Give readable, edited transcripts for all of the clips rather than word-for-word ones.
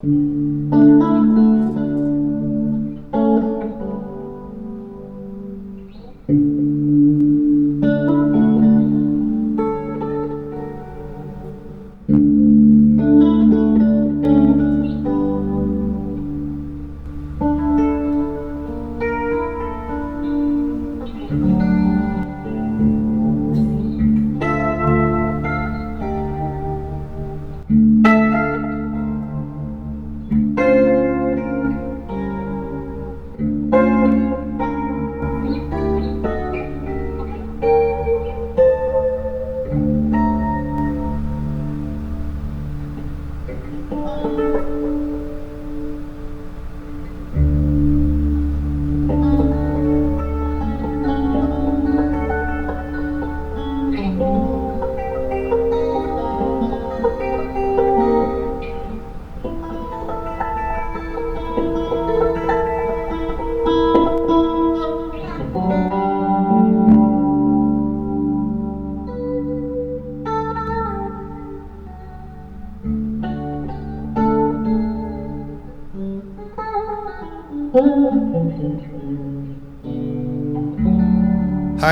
Hi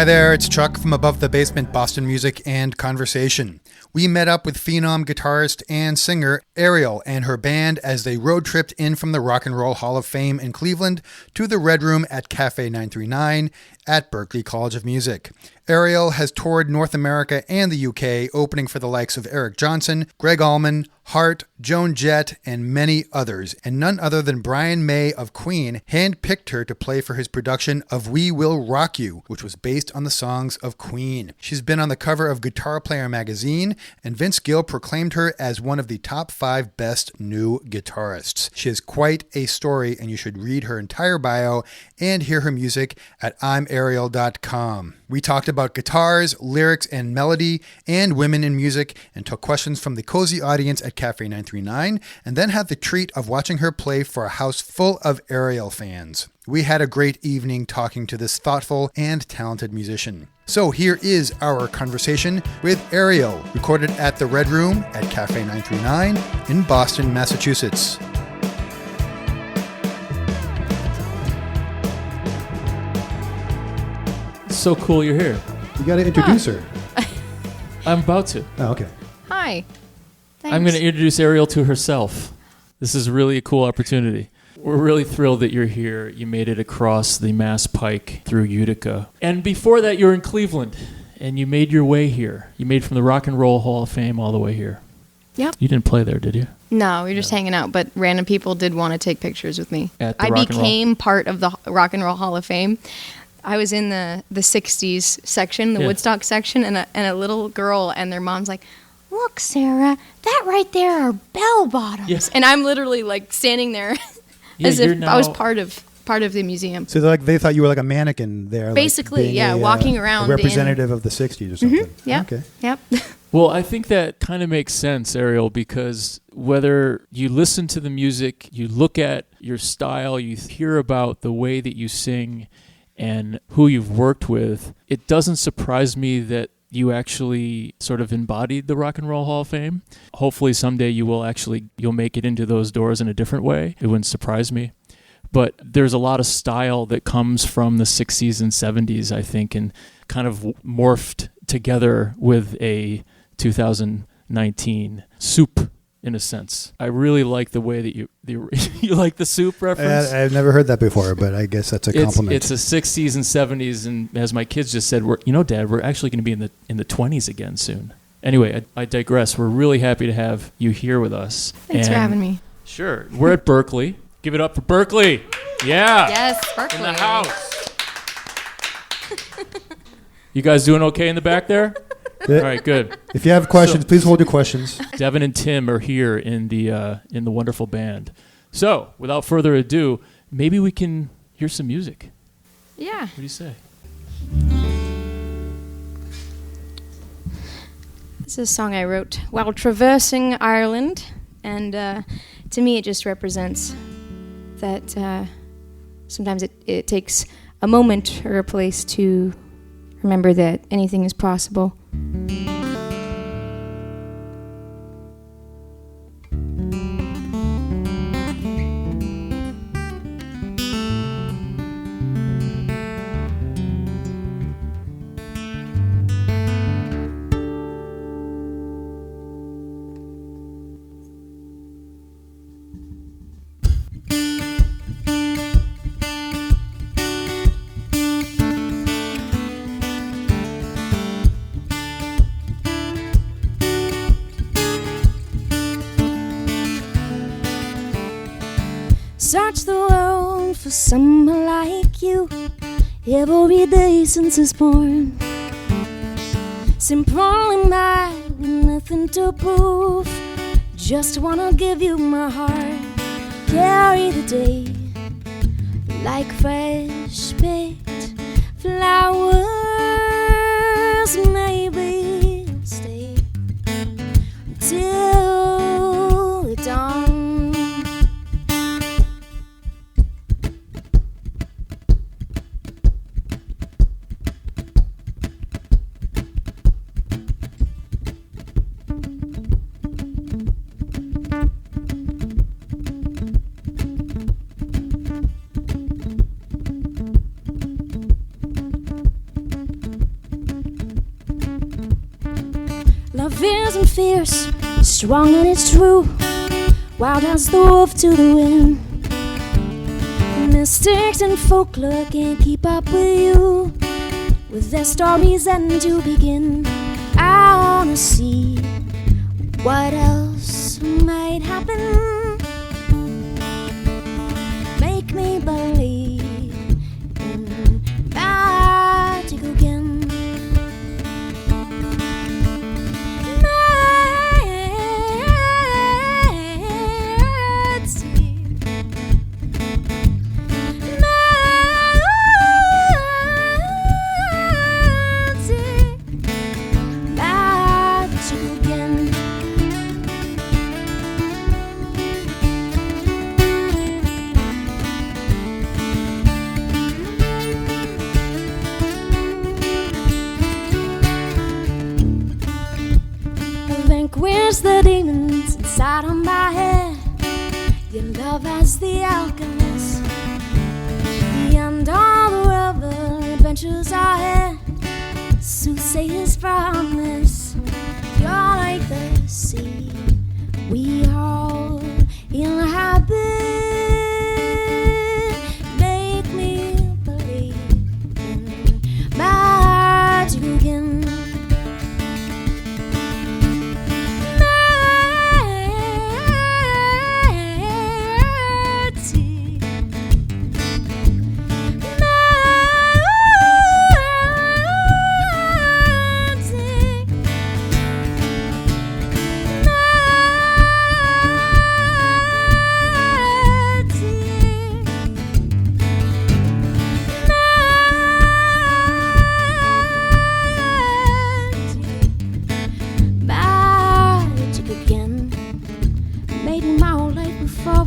there, it's Chuck from Above the Basement Boston Music and Conversation. We met up with phenom guitarist and singer Arielle and her band as they road tripped in from the Rock and Roll Hall of Fame in Cleveland to the Red Room at Café 939 at Berklee College of Music. Arielle has toured North America and the UK, opening for the likes of Eric Johnson, Greg Alman, Hart, Joan Jett, and many others, and none other than Brian May of Queen handpicked her to play for his production of We Will Rock You, which was based on the songs of Queen. She's been on the cover of Guitar Player magazine, and Vince Gill proclaimed her as one of the top 5 best new guitarists. She has quite a story, and you should read her entire bio and hear her music at imarielle.com. We talked about guitars, lyrics, and melody, and women in music, and took questions from the cozy audience at Café 939, and then had the treat of watching her play for a house full of Arielle fans. We had a great evening talking to this thoughtful and talented musician. So here is our conversation with Arielle, recorded at the Red Room at Café 939 in Boston, Massachusetts. So cool you're here. You got to introduce her. I'm about to. Oh, okay. Hi. Thanks. I'm going to introduce Arielle to herself. This is really a cool opportunity. We're really thrilled that you're here. You made it across the Mass Pike through Utica. And before that, you were in Cleveland, and you made your way here. You made from the Rock and Roll Hall of Fame all the way here. Yep. You didn't play there, did you? No, we were just hanging out, but random people did want to take pictures with me. At the I Rock and became Roll. part of the Rock and Roll Hall of Fame. I was in the 60s section, the Woodstock section, and a little girl and their mom's like, "Look, Sarah, that right there are bell bottoms." Yes. And I'm literally like standing there as if I was part of the museum. So they thought you were like a mannequin there. Basically, like walking around. A representative of the 60s or something. Mm-hmm, yeah. Okay. Yep. Well, I think that kind of makes sense, Arielle, because whether you listen to the music, you look at your style, you hear about the way that you sing and who you've worked with, it doesn't surprise me that you actually sort of embodied the Rock and Roll Hall of Fame. Hopefully someday you'll make it into those doors in a different way. It wouldn't surprise me. But there's a lot of style that comes from the 60s and 70s, I think, and kind of morphed together with a 2019 soup, in a sense. I really like the way that you like the soup reference. I've never heard that before, but I guess that's a compliment. It's the 60s and 70s, and as my kids just said, Dad, we're actually going to be in the 20s again soon. Anyway, I digress. We're really happy to have you here with us. Thanks for having me. Sure. We're at Berklee. Give it up for Berklee. Yeah. Yes, Berklee. In the house. You guys doing okay in the back there? Yeah. All right, good. If you have questions, please hold your questions. Devin and Tim are here in the wonderful band. So, without further ado, maybe we can hear some music. Yeah. What do you say? This is a song I wrote while traversing Ireland, and to me it just represents that sometimes it takes a moment or a place to remember that anything is possible. Search the world for someone like you. Every day since I was born. Simple and mad with nothing to prove. Just wanna give you my heart. Carry the day like fresh baked flowers. Maybe stay till the dawn. Love isn't fierce, strong and it's true. Wild as the wolf to the wind. Mystics and folklore can't keep up with you, with their stories and to begin. I wanna see what else might happen. Make me believe in magic again. Where's the demons inside of my head? Your love as the alchemist. Beyond all the rubber adventures I had, soothsayers promise. You're like the sea, we all inhabit. Make me believe in magic again.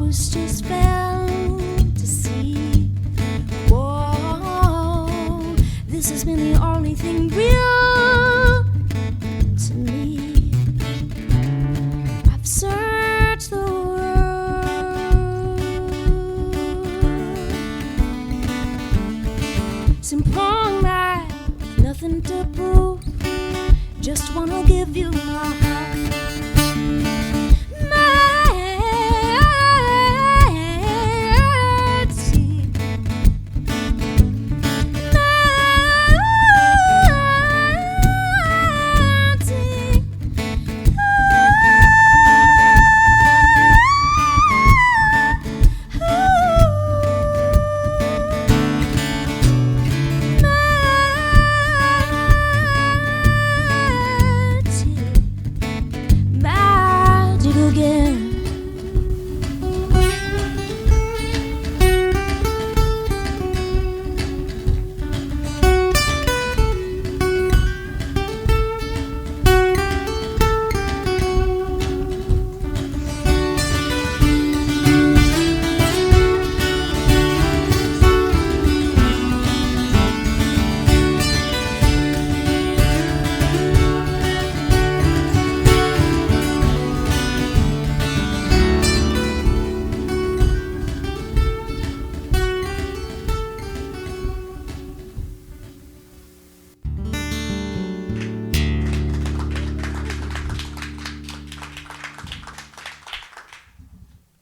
Just fantasy. Whoa, this has been the only thing real to me. I've searched the world. Simple life, nothing to prove. Just wanna give you my heart.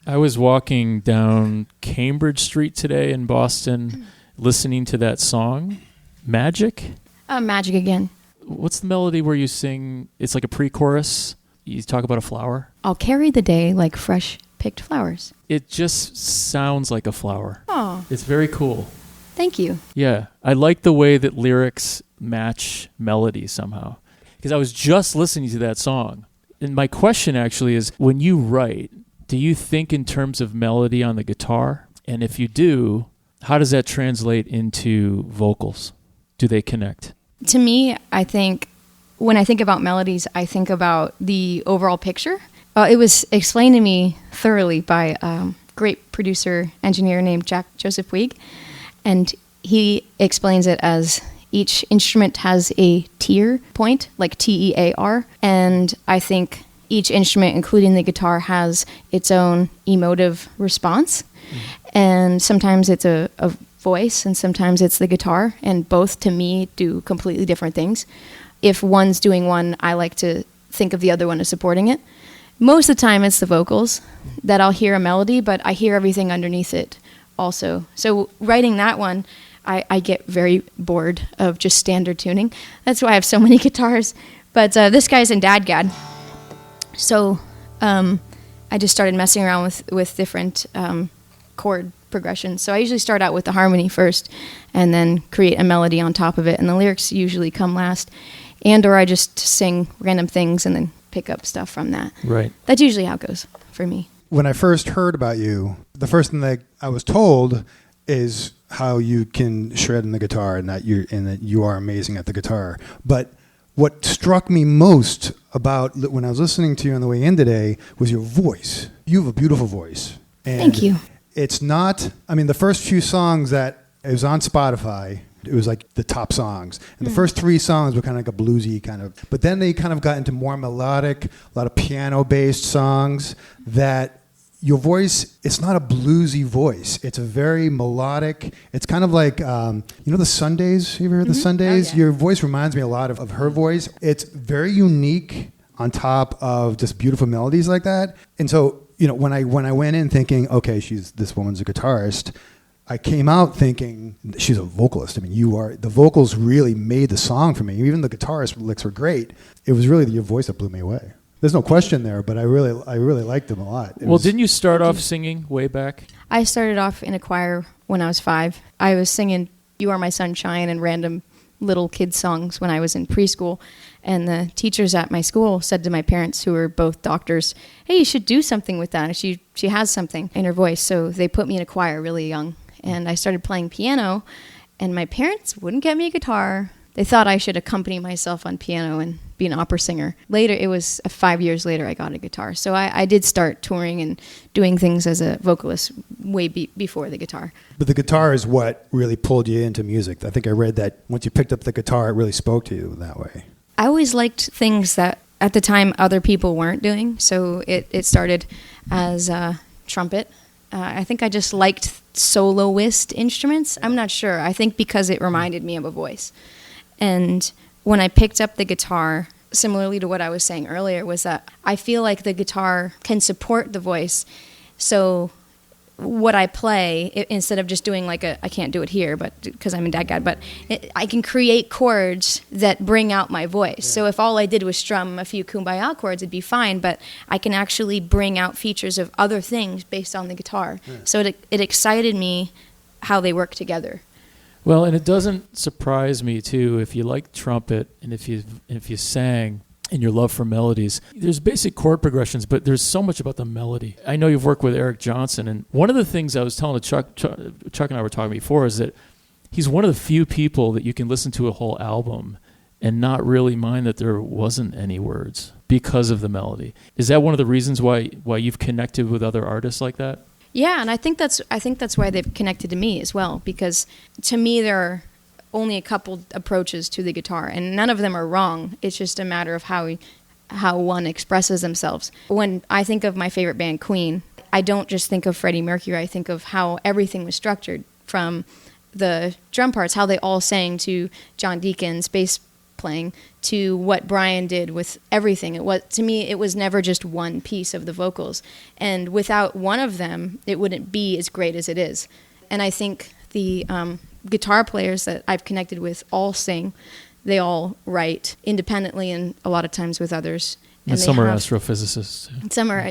I was walking down Cambridge Street today in Boston, listening to that song, Magic. Magic again. What's the melody where you sing? It's like a pre-chorus. You talk about a flower. I'll carry the day like fresh picked flowers. It just sounds like a flower. Oh, It's very cool. thank you. Yeah, I like the way that lyrics match melody somehow. Because I was just listening to that song. And my question actually is, when you write, do you think in terms of melody on the guitar? And if you do, how does that translate into vocals? Do they connect? To me, I think when I think about melodies, I think about the overall picture. It was explained to me thoroughly by a great producer, engineer named Jack Joseph Puig. And he explains it as each instrument has a tier point, like TEAR. And I think each instrument, including the guitar, has its own emotive response. And sometimes it's a voice and sometimes it's the guitar. And both, to me, do completely different things. If one's doing one, I like to think of the other one as supporting it. Most of the time it's the vocals that I'll hear a melody, but I hear everything underneath it also. So writing that one, I get very bored of just standard tuning. That's why I have so many guitars. But this guy's in DADGAD. So I just started messing around with different chord progressions. So I usually start out with the harmony first and then create a melody on top of it. And the lyrics usually come last. Or I just sing random things and then pick up stuff from that. Right. That's usually how it goes for me. When I first heard about you, the first thing that I was told is how you can shred in the guitar and that you are amazing at the guitar. But what struck me most about when I was listening to you on the way in today was your voice. You have a beautiful voice. And Thank you. It's not, the first few songs that it was on Spotify, it was like the top songs. And the first 3 songs were kind of like a bluesy kind of, but then they kind of got into more melodic, a lot of piano-based songs that your voice, it's not a bluesy voice. It's a very melodic, it's kind of like, the Sundays, you ever heard the Sundays? Oh, yeah. Your voice reminds me a lot of her voice. It's very unique on top of just beautiful melodies like that. And so, when I went in thinking, okay, this woman's a guitarist, I came out thinking she's a vocalist. The vocals really made the song for me. Even the guitarist licks were great. It was really your voice that blew me away. There's no question there, but I really liked them a lot. Didn't you start off singing way back? I started off in a choir when I was 5. I was singing You Are My Sunshine and random little kid songs when I was in preschool. And the teachers at my school said to my parents, who were both doctors, hey, you should do something with that. She has something in her voice. So they put me in a choir really young. And I started playing piano, and my parents wouldn't get me a guitar. They thought I should accompany myself on piano and be an opera singer. Later, it was 5 years later, I got a guitar. So I did start touring and doing things as a vocalist way before the guitar. But the guitar is what really pulled you into music. I think I read that once you picked up the guitar, it really spoke to you that way. I always liked things that at the time other people weren't doing. So it started as trumpet. I think I just liked soloist instruments. I'm not sure. I think because it reminded me of a voice. And when I picked up the guitar, similarly to what I was saying earlier, was that I feel like the guitar can support the voice. So what I play, instead of just doing like I can't do it here, but because I'm in DADGAD, but I can create chords that bring out my voice. Yeah. So if all I did was strum a few Kumbaya chords, it'd be fine, but I can actually bring out features of other things based on the guitar. Yeah. So it excited me how they work together. Well, and it doesn't surprise me too if you like trumpet and if you sang and your love for melodies. There's basic chord progressions, but there's so much about the melody. I know you've worked with Eric Johnson, and one of the things I was telling Chuck and I were talking before is that he's one of the few people that you can listen to a whole album and not really mind that there wasn't any words because of the melody. Is that one of the reasons why you've connected with other artists like that? Yeah, and I think that's why they've connected to me as well, because to me there are only a couple approaches to the guitar, and none of them are wrong. It's just a matter of how one expresses themselves. When I think of my favorite band, Queen, I don't just think of Freddie Mercury. I think of how everything was structured, from the drum parts, how they all sang, to John Deacon's bass playing, to what Brian did with everything. To me, it was never just one piece of the vocals. And without one of them, it wouldn't be as great as it is. And I think the guitar players that I've connected with all sing. They all write independently and a lot of times with others. And some are astrophysicists. Some are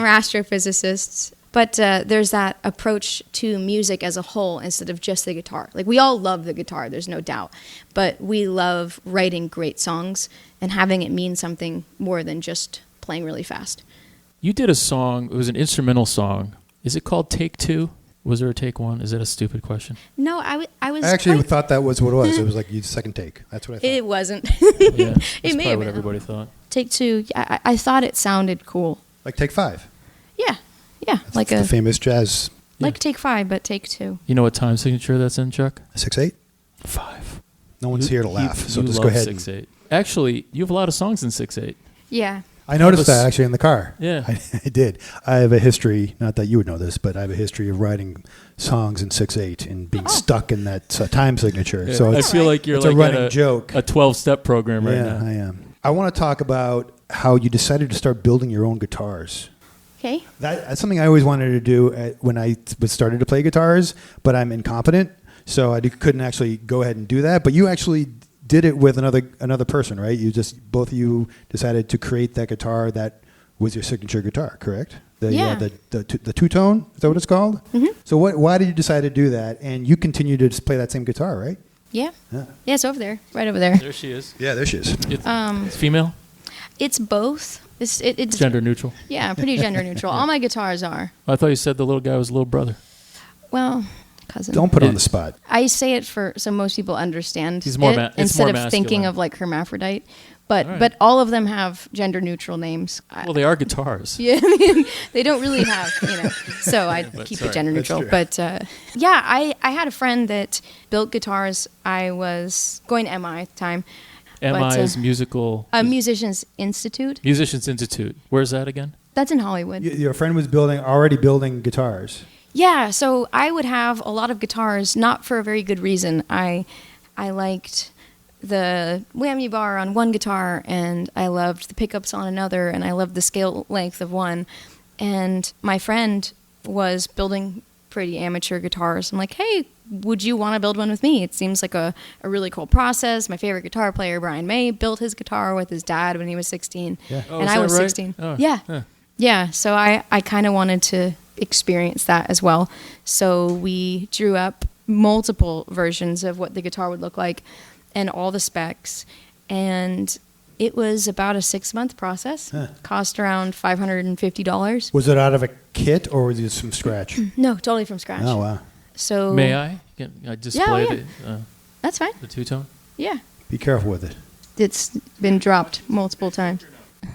astrophysicists. But there's that approach to music as a whole instead of just the guitar. Like, we all love the guitar, there's no doubt. But we love writing great songs and having it mean something more than just playing really fast. You did a song, it was an instrumental song. Is it called Take Two? Was there a take one? Is that a stupid question? No, I was. I actually thought that was what it was. It was like your second take. That's what I thought. It wasn't. Yeah, that's It may probably have what been. everybody thought. Take Two. I thought it sounded cool. Like Take Five. Yeah, That's like the famous jazz. like Take Five, but Take Two. You know what time signature that's in, Chuck? 6/8. 5. No one's here to laugh, so you just love go ahead. 6/8. Actually, you have a lot of songs in 6/8. Yeah. I noticed that actually in the car. Yeah. I did. I have a history, not that you would know this, but I have a history of writing songs in 6/8 and being stuck in that time signature. Yeah. So I feel like you're it's like a running at joke. a 12-step program right Yeah, now. I am. I want to talk about how you decided to start building your own guitars. Okay. That's something I always wanted to do when I started to play guitars, but I'm incompetent, so I couldn't actually go ahead and do that. But you actually did it with another person, right? Both of you decided to create that guitar that was your signature guitar, correct? The two-tone, is that what it's called? Mm-hmm. So why did you decide to do that? And you continue to just play that same guitar, right? Yeah. Yeah. Yeah, it's over there, right over there. There she is. Yeah, there she is. It's female? It's both. It's Gender neutral? Yeah, pretty gender neutral. All my guitars are. I thought you said the little guy was a little brother. Well, cousin. Don't put it on the spot. I say it so most people understand He's more it it's instead more of thinking masculine. of like hermaphrodite. But All right. but all of them have gender neutral names. Well, they are guitars. Yeah, I mean, they don't really have, so I keep sorry, it gender that's neutral. true. But yeah, I had a friend that built guitars. I was going to MI at the time. MI is musical... Musicians Institute. Musicians Institute. Where's that again? That's in Hollywood. Your friend was already building guitars. Yeah, so I would have a lot of guitars, not for a very good reason. I liked the whammy bar on one guitar, and I loved the pickups on another, and I loved the scale length of one. And my friend was building pretty amateur guitars. I'm like, hey, would you want to build one with me? It seems like a really cool process. My favorite guitar player, Brian May, built his guitar with his dad when he was 16. Yeah. Oh, and is I that was right? 16. Oh, Yeah. huh. Yeah, so I kind of wanted to experience that as well. So we drew up multiple versions of what the guitar would look like and all the specs. And it was about a 6-month process. Huh. Cost around $550. Was it out of a kit or was it from scratch? No, totally from scratch. Oh, wow. So May I? Can I display yeah. That's fine. the two-tone? Yeah. Be careful with it. It's been dropped multiple times.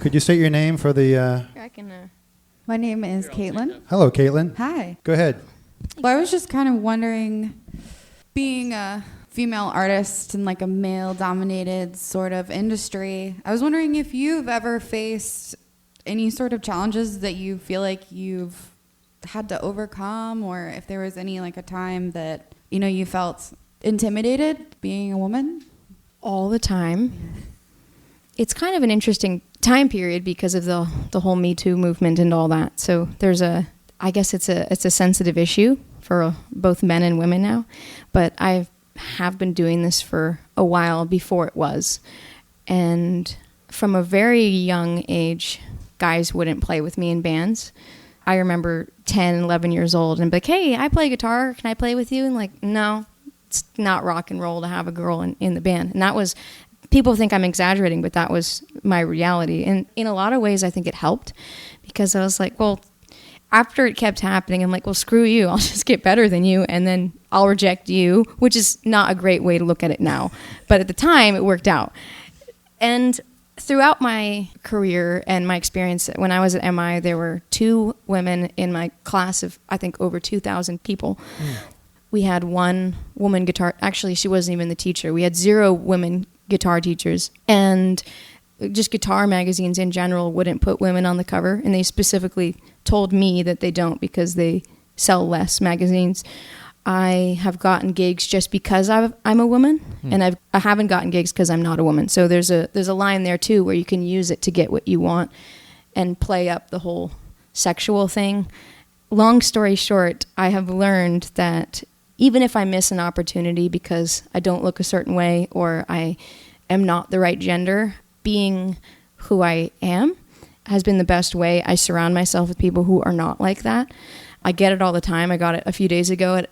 Could you state your name for the... I can, My name is Caitlin. Hello, Caitlin. Hi. Go ahead. Well, I was just kind of wondering, being a female artist in like a male-dominated sort of industry, I was wondering if you've ever faced any sort of challenges that you feel like you've had to overcome, or if there was any like a time that, you felt intimidated being a woman? all the time. It's kind of an interesting time period because of the whole Me Too movement and all that. So I guess it's a sensitive issue for both men and women now. But I have been doing this for a while before it was. And from a very young age, guys wouldn't play with me in bands. I remember 10, 11 years old and be like, hey, I play guitar. Can I play with you? And like, no, it's not rock and roll to have a girl in the band. And that was... People think I'm exaggerating, but that was my reality. And in a lot of ways, I think it helped because I was like, well, after it kept happening, I'm like, well, screw you. I'll just get better than you, and then I'll reject you, which is not a great way to look at it now. But at the time, it worked out. And throughout my career and my experience, when I was at MI, there were 2 women in my class of, I think, over 2,000 people. We had 1 woman guitar. Actually, she wasn't even the teacher. We had 0 women guitar teachers, and just guitar magazines in general wouldn't put women on the cover, and they specifically told me that they don't because they sell less magazines. I have gotten gigs just because I'm a woman, and I haven't gotten gigs because I'm not a woman. So there's a line there too where you can use it to get what you want and play up the whole sexual thing. Long story short, I have learned that even if I miss an opportunity because I don't look a certain way or I am not the right gender, being who I am has been the best way. I surround myself with people who are not like that. I get it all the time. I got it a few days ago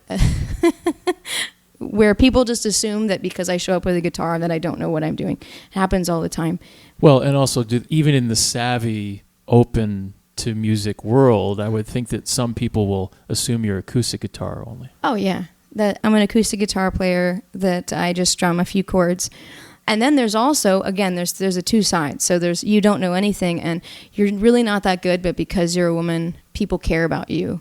where people just assume that because I show up with a guitar that I don't know what I'm doing. It happens all the time. Well, and also even in the savvy, open to music world, I would think that some people will assume you're acoustic guitar only. Oh, yeah. That I'm an acoustic guitar player, that I just strum a few chords. And then there's also, again, there's a two sides. So there's you don't know anything and you're really not that good, but because you're a woman, people care about you.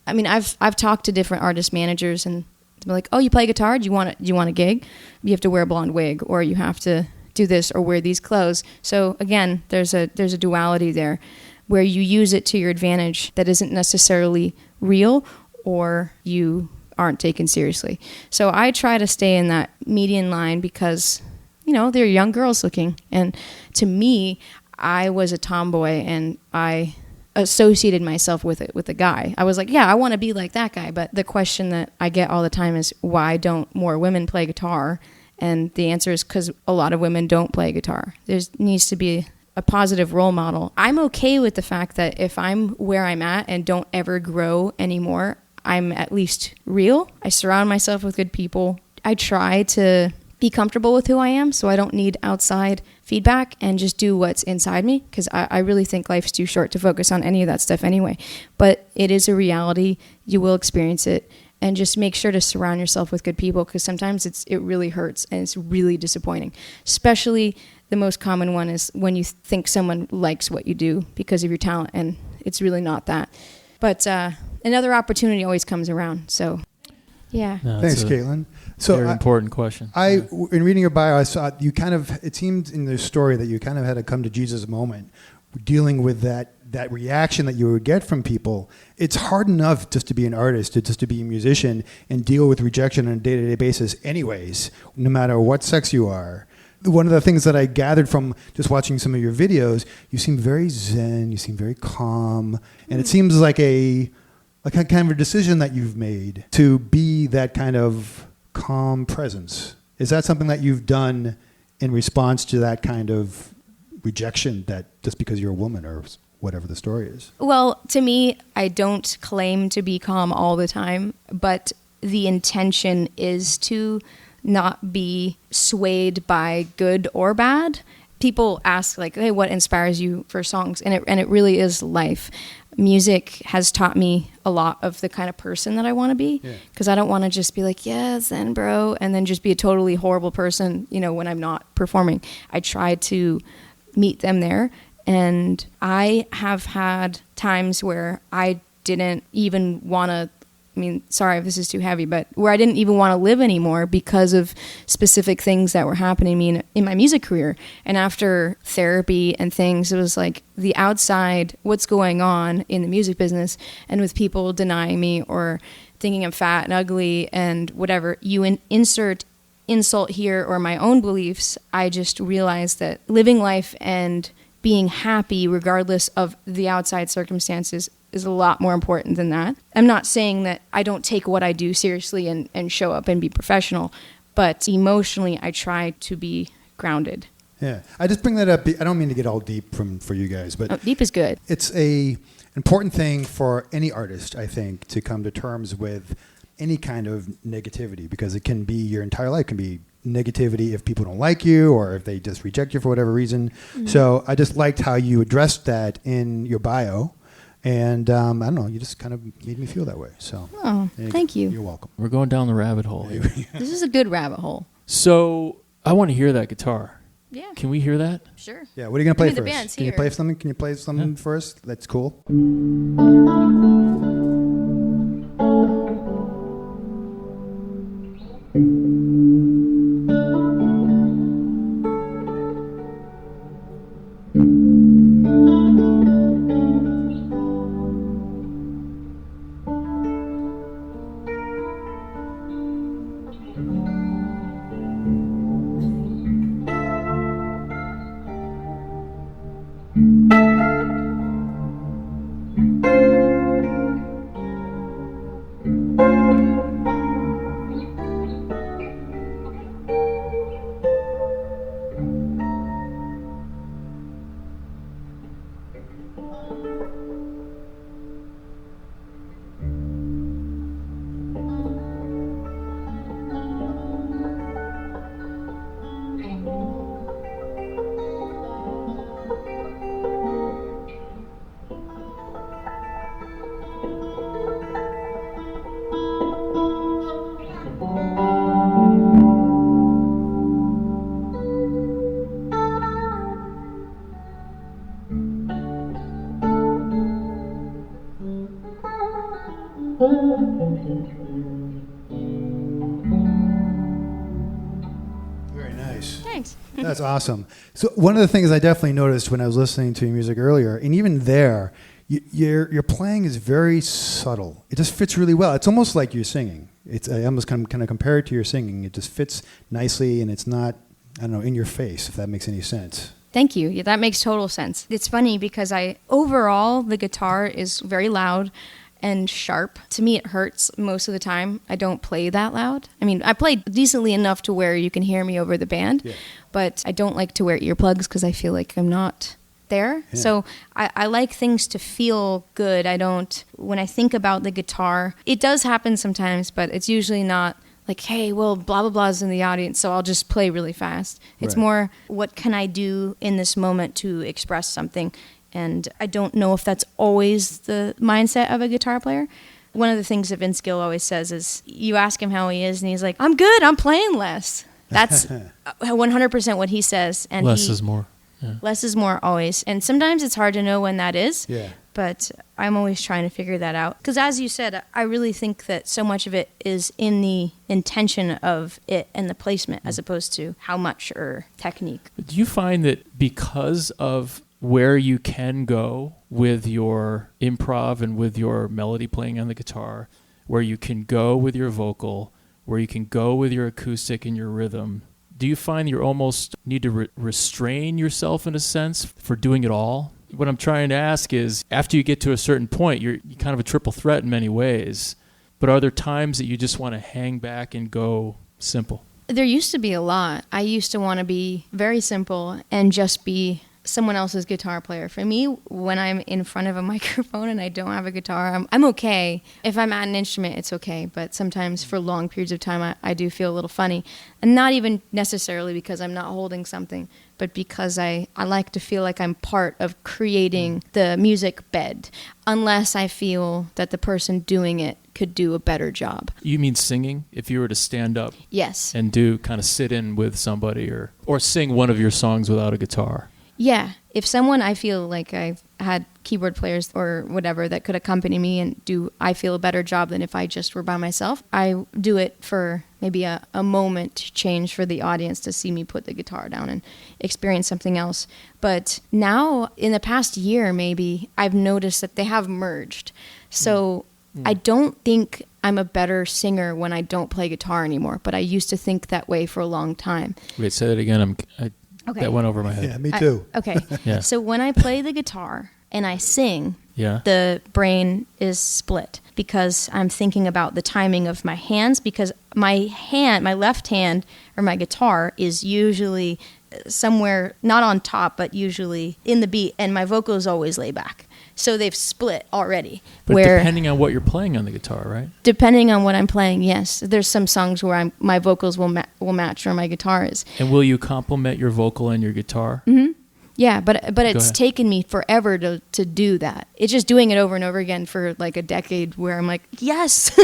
I mean, I've talked to different artist managers and they're like, "Oh, you play guitar? Do you want a gig? You have to wear a blonde wig, or you have to do this or wear these clothes." So again, there's a duality there where you use it to your advantage that isn't necessarily real, or you aren't taken seriously. So I try to stay in that median line because, you know, they're young girls looking. And to me, I was a tomboy and I associated myself with a guy. I was like, yeah, I want to be like that guy. But the question that I get all the time is, why don't more women play guitar? And the answer is because a lot of women don't play guitar. There needs to be a positive role model. I'm okay with the fact that if I'm where I'm at and don't ever grow anymore, I'm at least real. I surround myself with good people. I try to be comfortable with who I am so I don't need outside feedback and just do what's inside me, because I really think life's too short to focus on any of that stuff anyway. But it is a reality. You will experience it. And just make sure to surround yourself with good people, because sometimes it really hurts and it's really disappointing. Especially the most common one is when you think someone likes what you do because of your talent, and it's really not that. But another opportunity always comes around. So, yeah. No, Thanks, Caitlin. So very important question. In reading your bio, I saw you it seemed in the story that you kind of had a come to Jesus moment, dealing with that reaction that you would get from people. It's hard enough just to be an artist, just to be a musician, and deal with rejection on a day-to-day basis anyways, no matter what sex you are. One of the things that I gathered from just watching some of your videos, you seem very zen, you seem very calm, and it seems like a kind of a decision that you've made to be that kind of calm presence. Is that something that you've done in response to that kind of rejection, that just because you're a woman or whatever the story is? Well, to me, I don't claim to be calm all the time, but the intention is to not be swayed by good or bad. People ask, like, hey, what inspires you for songs? And it really is life. Music has taught me a lot of the kind of person that I want to be, because I don't want to just be like, yeah, zen bro, and then just be a totally horrible person, you know, when I'm not performing. I try to meet them there. And I have had times where I didn't even want to, I mean, sorry if this is too heavy, but where I didn't even want to live anymore because of specific things that were happening to me in my music career. And after therapy and things, it was like the outside, what's going on in the music business, and with people denying me or thinking I'm fat and ugly and whatever, you insert insult here or my own beliefs. I just realized that living life and being happy regardless of the outside circumstances is a lot more important than that. I'm not saying that I don't take what I do seriously and show up and be professional, but emotionally I try to be grounded. Yeah, I just bring that up. I don't mean to get all deep for you guys, but deep is good. It's a important thing for any artist, I think, to come to terms with any kind of negativity, because it can be your entire life. It can be negativity if people don't like you or if they just reject you for whatever reason. Mm-hmm. So I just liked how you addressed that in your bio. And I don't know, you just kind of made me feel that way. So, thank you. You're welcome. We're going down the rabbit hole here. This is a good rabbit hole. So I want to hear that guitar. Yeah. Can we hear that? Sure. Yeah. What are you gonna play first? The band's Can here. you play something? Can you play something first? That's cool. Very nice. Thanks. That's awesome. So one of the things I definitely noticed when I was listening to your music earlier, and even there, your playing is very subtle. It just fits really well. It's almost like you're singing. I almost kind of compare it to your singing. It just fits nicely, and it's not, I don't know, in your face, if that makes any sense. Thank you. Yeah, that makes total sense. It's funny because overall, the guitar is very loud and sharp. To me, it hurts most of the time. I don't play that loud. I mean, I play decently enough to where you can hear me over the band, but I don't like to wear earplugs because I feel like I'm not there. Yeah. So I like things to feel good. When I think about the guitar, it does happen sometimes, but it's usually not like, hey, well, blah, blah, blah's in the audience, so I'll just play really fast. It's more, what can I do in this moment to express something? And I don't know if that's always the mindset of a guitar player. One of the things that Vince Gill always says is, you ask him how he is, and he's like, I'm good, I'm playing less. That's 100% what he says. And less is more. Yeah. Less is more always. And sometimes it's hard to know when that is. Yeah. But I'm always trying to figure that out. Because as you said, I really think that so much of it is in the intention of it and the placement as opposed to how much or technique. Do you find that because of where you can go with your improv and with your melody playing on the guitar, where you can go with your vocal, where you can go with your acoustic and your rhythm, do you find you almost need to restrain yourself in a sense for doing it all? What I'm trying to ask is, after you get to a certain point, you're kind of a triple threat in many ways, but are there times that you just want to hang back and go simple? There used to be a lot. I used to want to be very simple and just be someone else's guitar player. For me, when I'm in front of a microphone and I don't have a guitar, I'm okay. If I'm at an instrument, it's okay. But sometimes for long periods of time, I do feel a little funny. And not even necessarily because I'm not holding something, but because I like to feel like I'm part of creating the music bed, unless I feel that the person doing it could do a better job. You mean singing? If you were to stand up yes, and kind of sit in with somebody or sing one of your songs without a guitar? Yeah, if someone I feel like I've had keyboard players or whatever that could accompany me and do, I feel a better job than if I just were by myself. I do it for maybe a moment change for the audience to see me put the guitar down and experience something else. But now, in the past year maybe, I've noticed that they have merged. So I don't think I'm a better singer when I don't play guitar anymore, but I used to think that way for a long time. Wait, say that again. Okay. That went over my head. Yeah, me too. Okay. Yeah. So when I play the guitar and I sing, the brain is split because I'm thinking about the timing of my hands, because my left hand or my guitar is usually somewhere not on top, but usually in the beat, and my vocal is always laid back. So they've split already. But depending on what you're playing on the guitar, right? Depending on what I'm playing, yes. There's some songs where my vocals will match where my guitar is. And will you complement your vocal and your guitar? Mm-hmm. Yeah, but it's taken me forever to do that. It's just doing it over and over again for like a decade where I'm like, yes,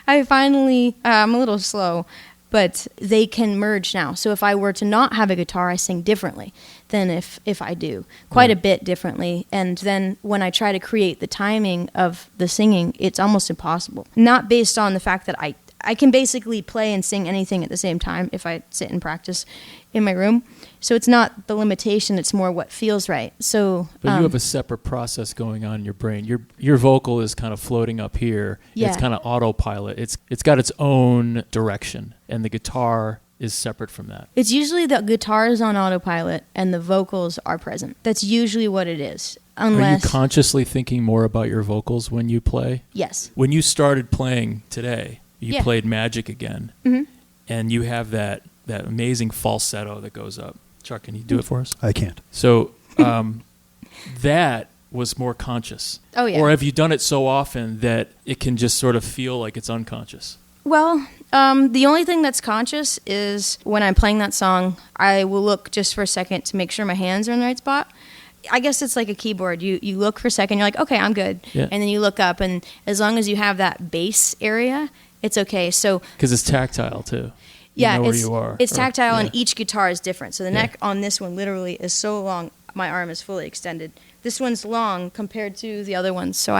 I finally, I'm a little slow, but they can merge now. So if I were to not have a guitar, I sing differently than if I do, quite a bit differently. And then when I try to create the timing of the singing, it's almost impossible. Not based on the fact that I can basically play and sing anything at the same time if I sit and practice in my room. So it's not the limitation, it's more what feels right. So, but you have a separate process going on in your brain. Your vocal is kind of floating up here. Yeah. It's kind of autopilot. It's got its own direction, and the guitar is separate from that. It's usually the guitar is on autopilot and the vocals are present. That's usually what it is. Unless, are you consciously thinking more about your vocals when you play? Yes. When you started playing today, you played Magic again, and you have that amazing falsetto that goes up. Chuck, can you do it for us? I can't. So that was more conscious. Oh, yeah. Or have you done it so often that it can just sort of feel like it's unconscious? Well, the only thing that's conscious is when I'm playing that song, I will look just for a second to make sure my hands are in the right spot. I guess it's like a keyboard. You look for a second, you're like, okay, I'm good. Yeah. And then you look up, and as long as you have that bass area, it's okay. So because it's tactile, too. Yeah, you know where you are. It's tactile, and each guitar is different. So the neck on this one literally is so long, my arm is fully extended this one's long compared to the other ones. So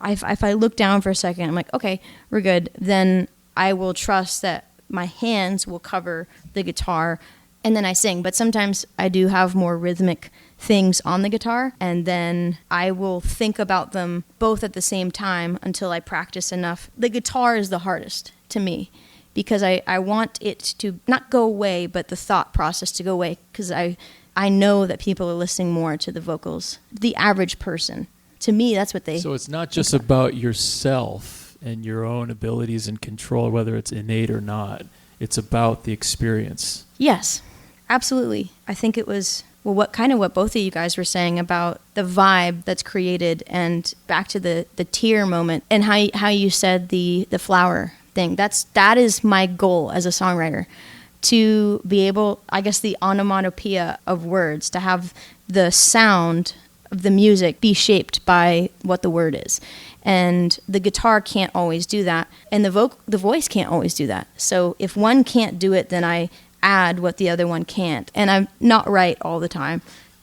if I look down for a second, I'm like, okay, we're good. Then I will trust that my hands will cover the guitar, and then I sing. But sometimes I do have more rhythmic things on the guitar, and then I will think about them both at the same time until I practice enough. The guitar is the hardest to me because I want it to not go away, but the thought process to go away, because I know that people are listening more to the vocals. The average person, to me, that's what they... So it's not just about yourself and your own abilities and control, whether it's innate or not. It's about the experience. Yes, absolutely. I think it was, well, what both of you guys were saying about the vibe that's created, and back to the tear moment, and how you said the flower thing. That is my goal as a songwriter, to be able, I guess, the onomatopoeia of words, to have the sound of the music be shaped by what the word is. And the guitar can't always do that, and the voice can't always do that. So if one can't do it, then I add what the other one can't. And I'm not right all the time,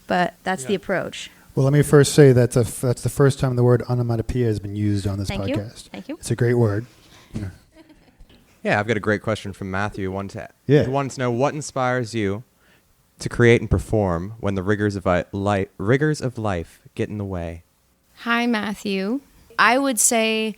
but that's the approach. Well, let me first say that's the first time the word onomatopoeia has been used on this podcast. Thank you. It's a great word. Yeah, I've got a great question from Matthew. He wanted to know, what inspires you to create and perform when the rigors of life get in the way? Hi, Matthew. I would say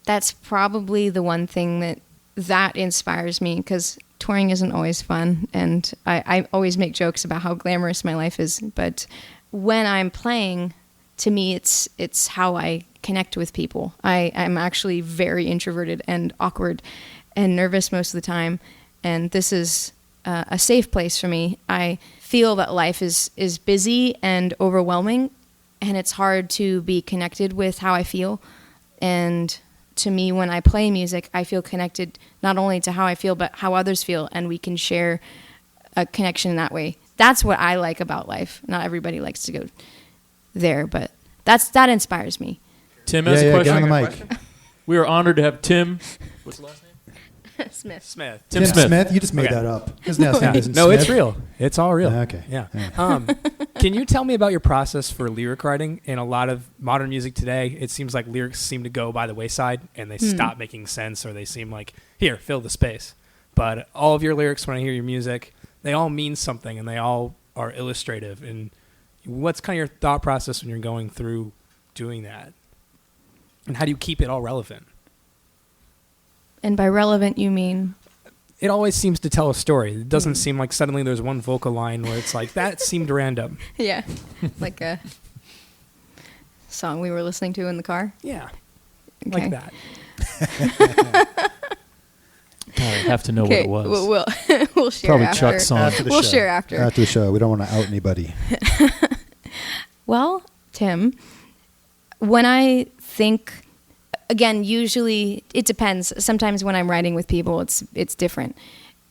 that's probably the one thing that inspires me, because touring isn't always fun, and I always make jokes about how glamorous my life is. But when I'm playing, to me, it's how I connect with people. I'm actually very introverted and awkward and nervous most of the time, and this is a safe place for me. I feel that life is busy and overwhelming, and it's hard to be connected with how I feel. And to me, when I play music, I feel connected not only to how I feel, but how others feel, and we can share a connection in that way. That's what I like about life. Not everybody likes to go there, but that inspires me. Tim has a question. Get on the mic. We are honored to have Tim. What's the last name? Smith. Tim Smith. You just made that up. His last name isn't No, Smith. it's real. It's all real. Okay. Yeah. Can you tell me about your process for lyric writing? In a lot of modern music today, it seems like lyrics seem to go by the wayside, and they stop making sense, or they seem like, here, fill the space. But all of your lyrics, when I hear your music, they all mean something, and they all are illustrative. And what's kind of your thought process when you're going through doing that? And how do you keep it all relevant? And by relevant, you mean? It always seems to tell a story. It doesn't seem like suddenly there's one vocal line where it's like, that seemed random. Yeah, like a song we were listening to in the car? Yeah, Okay. like that. I have to know what it was. We'll share Probably after. Chuck's song. We'll share after. After the show. We don't want to out anybody. Well, Tim, when I think, again, usually it depends. Sometimes when I'm writing with people, it's different.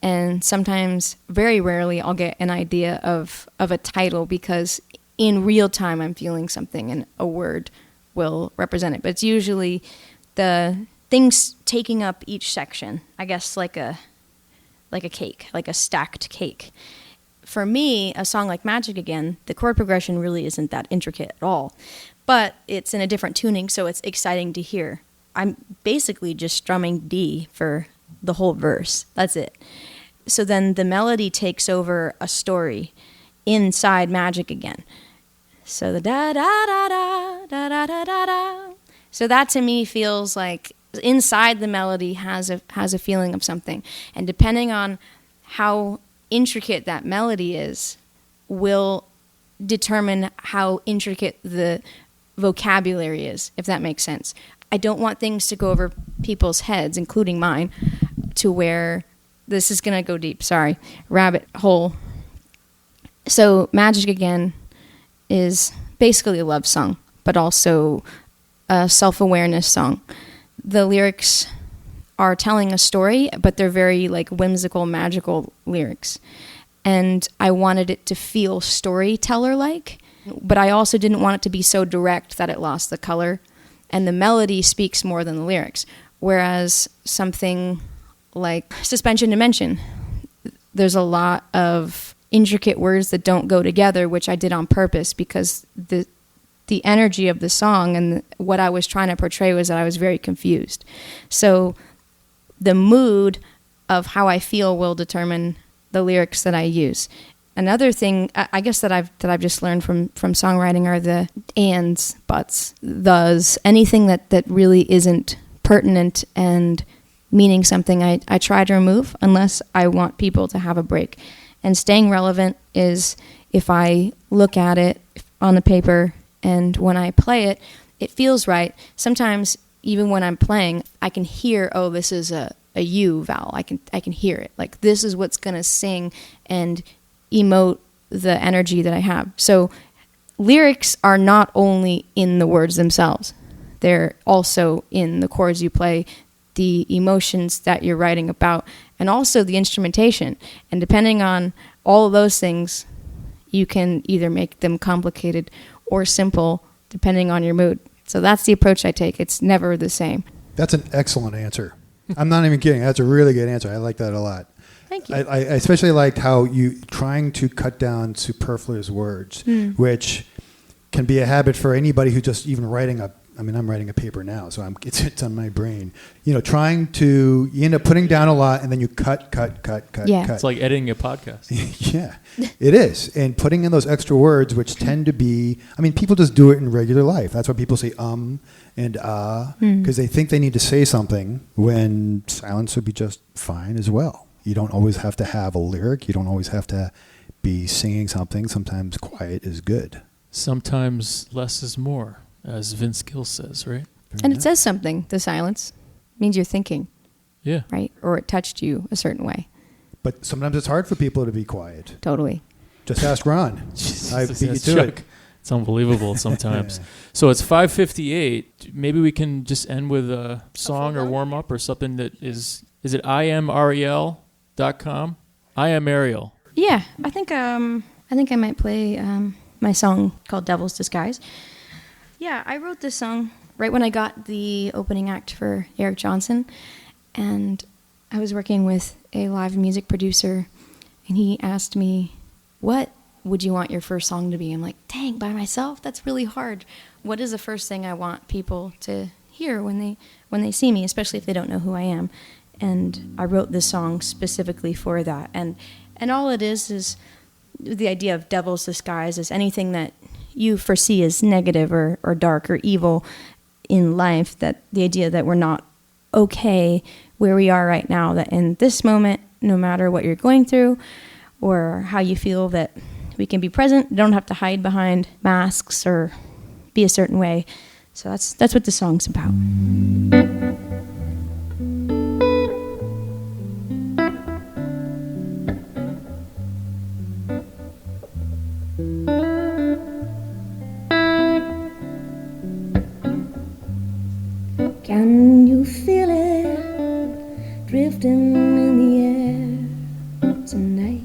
And sometimes, very rarely, I'll get an idea of a title, because in real time I'm feeling something and a word will represent it. But it's usually the things taking up each section, I guess, like a cake, like a stacked cake. For me, a song like Magic Again, the chord progression really isn't that intricate at all, but it's in a different tuning, so it's exciting to hear. I'm basically just strumming D for the whole verse. That's it. So then the melody takes over a story inside Magic Again. So the da da da da da da da da da. So that to me feels like inside the melody has a feeling of something, and depending on how intricate that melody is will determine how intricate the vocabulary is, if that makes sense. I don't want things to go over people's heads, including mine, to where this is going to go deep. Sorry, rabbit hole. So Magic Again is basically a love song, but also a self-awareness song. The lyrics are telling a story, but they're very like whimsical, magical lyrics. And I wanted it to feel storyteller-like, but I also didn't want it to be so direct that it lost the color. And the melody speaks more than the lyrics. Whereas something like Suspension Dimension, there's a lot of intricate words that don't go together, which I did on purpose because the the energy of the song, and what I was trying to portray was that I was very confused. So the mood of how I feel will determine the lyrics that I use. Another thing, I guess that I've just learned from songwriting are the ands, buts, thes, anything that really isn't pertinent and meaning something. I try to remove unless I want people to have a break. And staying relevant is if I look at it on the paper and when I play it, it feels right. Sometimes even when I'm playing, I can hear, oh, this is a U vowel. I can hear it. Like, this is what's going to sing and emote the energy that I have. So lyrics are not only in the words themselves. They're also in the chords you play, the emotions that you're writing about, and also the instrumentation. And depending on all of those things, you can either make them complicated or simple, depending on your mood. So that's the approach I take. It's never the same. That's an excellent answer. I'm not even kidding. That's a really good answer. I like that a lot. Thank you. I especially liked how you trying to cut down superfluous words, which can be a habit for anybody who's just even writing I'm writing a paper now, so it's on my brain. You end up putting down a lot, and then you cut. Yeah. It's like editing a podcast. Yeah, it is. And putting in those extra words, which tend to be, people just do it in regular life. That's why people say and because they think they need to say something when silence would be just fine as well. You don't always have to have a lyric. You don't always have to be singing something. Sometimes quiet is good. Sometimes less is more, as Vince Gill says, right? And it says something, the silence. It means you're thinking. Yeah. Right? Or it touched you a certain way. But sometimes it's hard for people to be quiet. Totally. Just ask Ron. I beat you to it. It's unbelievable sometimes. So it's 5:58. Maybe we can just end with a song or warm up or something that is it iamarielle.com? I am Arielle. Yeah, I think I might play my song called Devil's Disguise. Yeah, I wrote this song right when I got the opening act for Eric Johnson, and I was working with a live music producer, and he asked me, what would you want your first song to be? I'm like, dang, by myself? That's really hard. What is the first thing I want people to hear when they see me, especially if they don't know who I am? And I wrote this song specifically for that. And all it is the idea of devil's disguise is anything that you foresee as negative or dark or evil in life, that the idea that we're not okay where we are right now, that in this moment, no matter what you're going through or how you feel, that we can be present, don't have to hide behind masks or be a certain way. So that's what the song's about. Can you feel it drifting in the air tonight?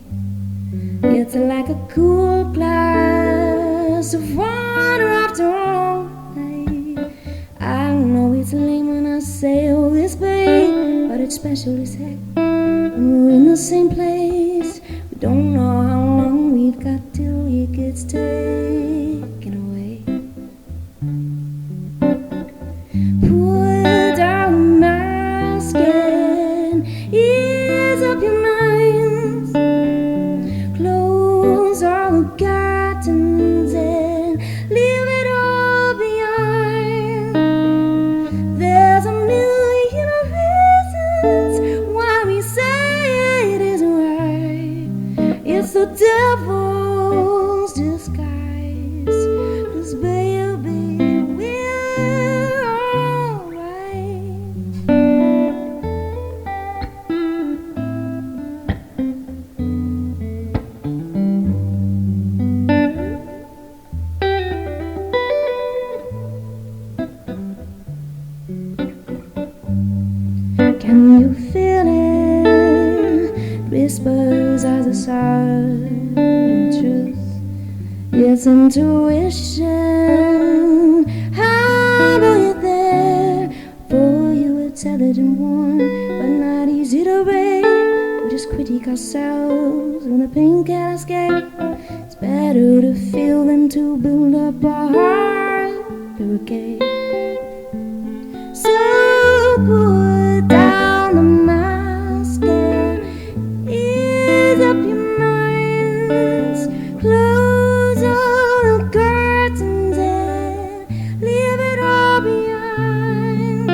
It's like a cool glass of water after all night. I know it's lame when I sail this bay, but it's special as heck when we're in the same place. We don't know how long we've got till he gets taken away. Pull down my skin, ease up your minds, close all the curtains and leave it all behind. There's a million reasons why we say it isn't right. It's the devil's disguise, 'cause baby, we're alright. Can you feel it? Whispers as a silent truth. It's intuition. How about you there? For you intelligent one, but not easy to read. We just critique ourselves when the pain can't escape. It's better to feel than to build up our heart. hurricane. So put down the mask and ease up your minds. Close all the curtains and leave it all behind.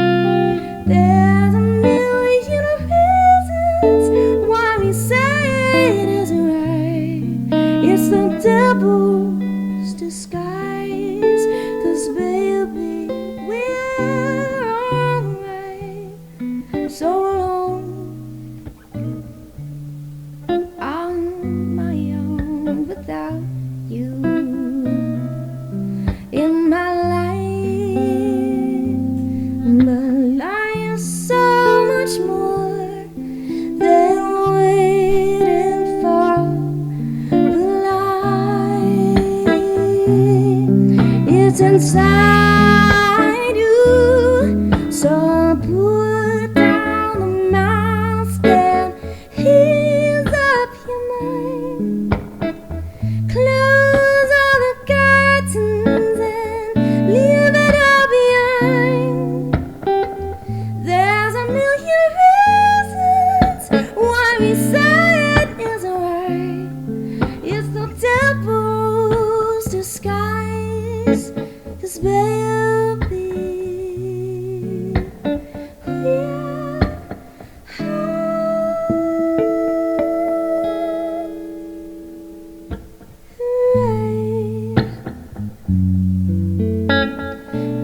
There's a million reasons why we say it isn't right. It's the devil's disguise, 'cause baby, we're alright. So long, on my own without you in my life. But life is so much more than waiting for the light. It's inside you, so put down the mask and ease up your mind. Close all the curtains and leave it all behind. There's a million reasons why we say it isn't right. It's the devil's disguise, 'cause baby, we're alright.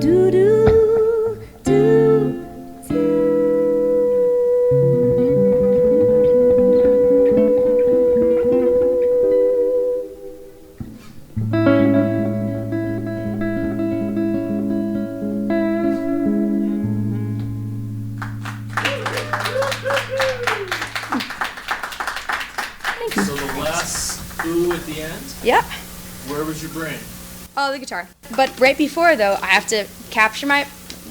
Do do do So the last ooh at the end, Yep. where was your brain? Oh, the guitar. But right before, though, I have to capture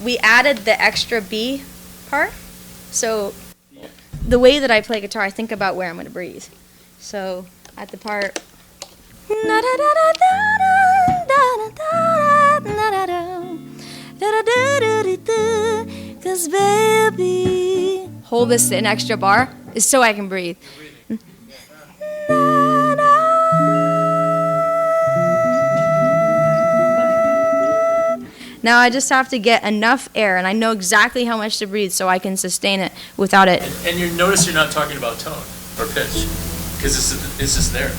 we added the extra B part. So the way that I play guitar, I think about where I'm going to breathe. So at the part. 'Cause baby, hold this an extra bar is so I can breathe. Now I just have to get enough air, and I know exactly how much to breathe so I can sustain it without it. And you notice you're not talking about tone or pitch, because it's just there.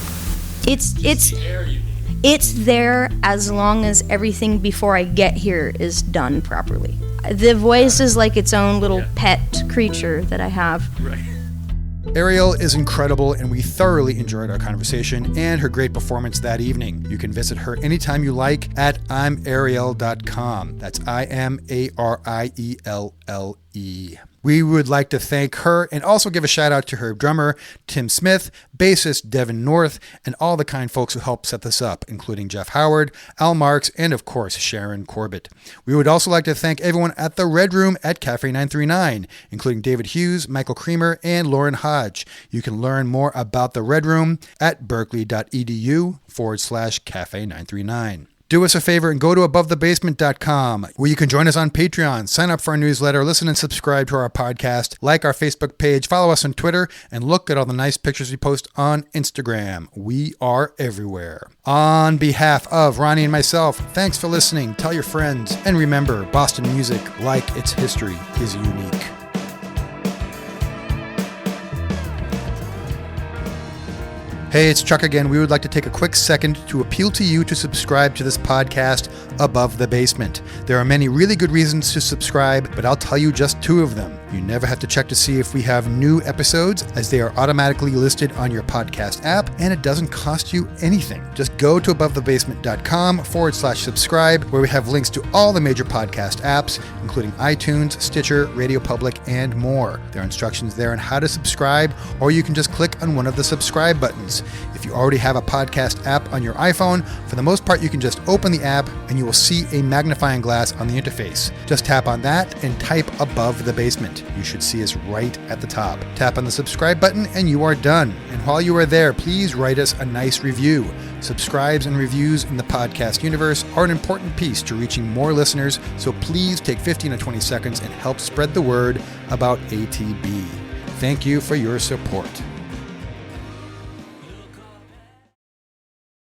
It's The air you need. It's there as long as everything before I get here is done properly. The voice is like its own little pet creature that I have. Right. Arielle is incredible, and we thoroughly enjoyed our conversation and her great performance that evening. You can visit her anytime you like at imarielle.com. That's IMARIELLE. We would like to thank her and also give a shout out to her drummer, Tim Smith, bassist Devin North, and all the kind folks who helped set this up, including Jeff Howard, Al Marks, and of course, Sharon Corbett. We would also like to thank everyone at the Red Room at Café 939, including David Hughes, Michael Creamer, and Lauren Hodge. You can learn more about the Red Room at berklee.edu/Café 939. Do us a favor and go to abovethebasement.com, where you can join us on Patreon, sign up for our newsletter, listen and subscribe to our podcast, like our Facebook page, follow us on Twitter, and look at all the nice pictures we post on Instagram. We are everywhere. On behalf of Ronnie and myself, thanks for listening. Tell your friends. And remember, Boston music, like its history, is unique. Hey, it's Chuck again. We would like to take a quick second to appeal to you to subscribe to this podcast, Above the Basement. There are many really good reasons to subscribe, but I'll tell you just 2 of them. You never have to check to see if we have new episodes, as they are automatically listed on your podcast app, and it doesn't cost you anything. Just go to abovethebasement.com/subscribe, where we have links to all the major podcast apps, including iTunes, Stitcher, Radio Public, and more. There are instructions there on how to subscribe, or you can just click on one of the subscribe buttons. If you already have a podcast app on your iPhone, for the most part, you can just open the app and you will see a magnifying glass on the interface. Just tap on that and type Above the Basement. You should see us right at the top. Tap on the subscribe button and you are done. And while you are there, please write us a nice review. Subscribes and reviews in the podcast universe are an important piece to reaching more listeners, so please take 15 to 20 seconds and help spread the word about ATB. Thank you for your support.